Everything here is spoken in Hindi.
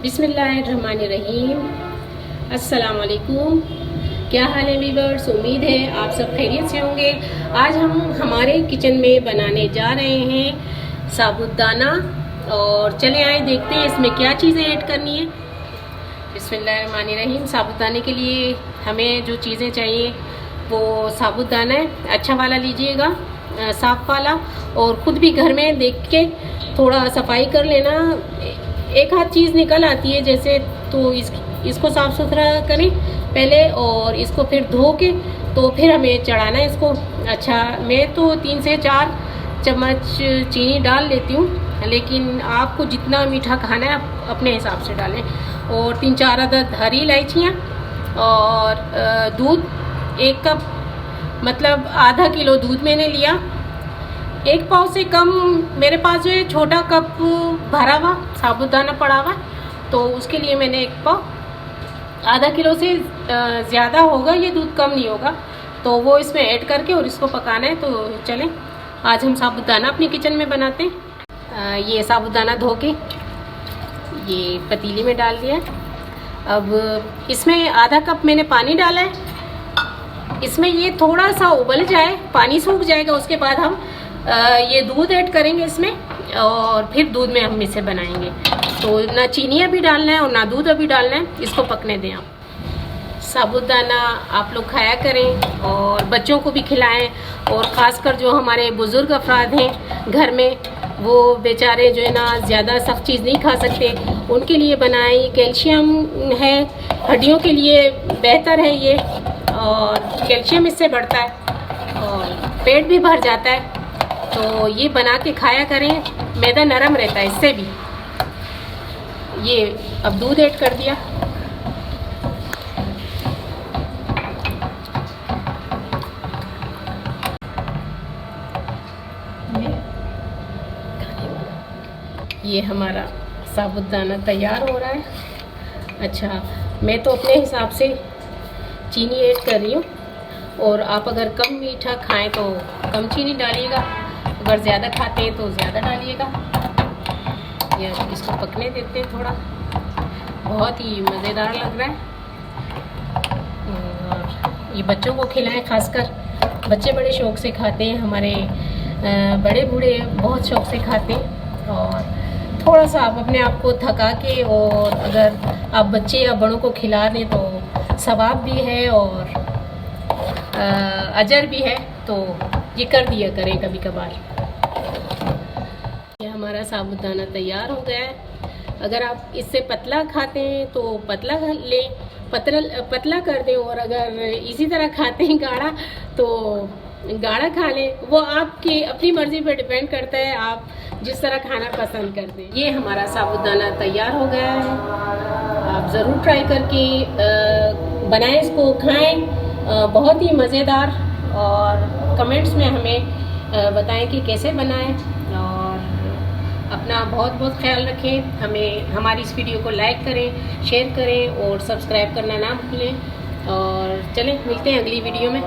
बिस्मिल्लाहिर्रहमानिर्रहीम। अस्सलाम वालेकुम। क्या हाल है वीवर्स? उम्मीद है आप सब खैरियत से होंगे। आज हम हमारे किचन में बनाने जा रहे हैं साबूदाना, और चले आए देखते हैं इसमें क्या चीज़ें ऐड करनी है। बिस्मिल्लाहिर्रहमानिर्रहीम। साबूदाने के लिए हमें जो चीज़ें चाहिए वो साबूदाना है, अच्छा वाला लीजिएगा, साफ़ वाला, और ख़ुद भी घर में देख के थोड़ा सफाई कर लेना। एक आध चीज़ निकल आती है जैसे, तो इसको साफ़ सुथरा करें पहले, और इसको फिर धो के तो फिर हमें चढ़ाना है इसको। अच्छा, मैं तो 3 से 4 चम्मच चीनी डाल लेती हूँ, लेकिन आपको जितना मीठा खाना है आप अपने हिसाब से डालें। और 3-4 अदद हरी इलायचियाँ, और दूध 1 कप, मतलब आधा किलो दूध मैंने लिया। 1 पाव से कम मेरे पास जो है छोटा कप भरा हुआ साबूदाना पड़ा हुआ, तो उसके लिए मैंने 1 पाव, आधा किलो से ज़्यादा होगा ये दूध, कम नहीं होगा, तो वो इसमें ऐड करके और इसको पकाना है। तो चलें आज हम साबूदाना अपनी किचन में बनाते हैं। ये साबूदाना धो के ये पतीली में डाल दिया। अब इसमें आधा कप मैंने पानी डाला है। इसमें ये थोड़ा सा उबल जाए, पानी सूख जाएगा, उसके बाद हम ये दूध ऐड करेंगे इसमें, और फिर दूध में हम इसे बनाएंगे। तो ना चीनी अभी डालना है और ना दूध अभी डालना है, इसको पकने दें आप। साबूदाना आप लोग खाया करें और बच्चों को भी खिलाएं, और ख़ासकर जो हमारे बुज़ुर्ग अफराद हैं घर में, वो बेचारे जो है ना ज़्यादा सख्त चीज़ नहीं खा सकते, उनके लिए बनाएं। कैल्शियम है, हड्डियों के लिए बेहतर है ये, और कैल्शियम इससे बढ़ता है और पेट भी भर जाता है। तो ये बना के खाया करें, मैदा नरम रहता है इससे भी। ये अब दूध ऐड कर दिया। ये हमारा साबूदाना तैयार हो रहा है। अच्छा, मैं तो अपने हिसाब से चीनी ऐड कर रही हूँ, और आप अगर कम मीठा खाएं तो कम चीनी डालिएगा, अगर ज़्यादा खाते हैं तो ज़्यादा डालिएगा। ये इसको पकने देते हैं थोड़ा, बहुत ही मज़ेदार लग रहा है। और ये बच्चों को खिलाएं, खासकर बच्चे बड़े शौक़ से खाते हैं, हमारे बड़े बूढ़े बहुत शौक़ से खाते हैं। और थोड़ा सा आप अपने आप को थका के, और अगर आप बच्चे या बड़ों को खिला दें तो सवाब भी है और अजर भी है, तो ये कर दिया करें कभी कभार। ये हमारा साबूदाना तैयार हो गया है। अगर आप इससे पतला खाते हैं तो पतला लें, पतला कर दें, और अगर इसी तरह खाते हैं गाढ़ा तो गाढ़ा खा लें। वो आपकी अपनी मर्ज़ी पर डिपेंड करता है, आप जिस तरह खाना पसंद करते हैं। ये हमारा साबूदाना तैयार हो गया है। आप ज़रूर ट्राई करके बनाएं, इसको खाएं, बहुत ही मज़ेदार। और कमेंट्स में हमें बताएं कि कैसे बनाएं, और अपना बहुत बहुत ख्याल रखें। हमारी इस वीडियो को लाइक करें, शेयर करें और सब्सक्राइब करना ना भूलें। और चलें मिलते हैं अगली वीडियो में।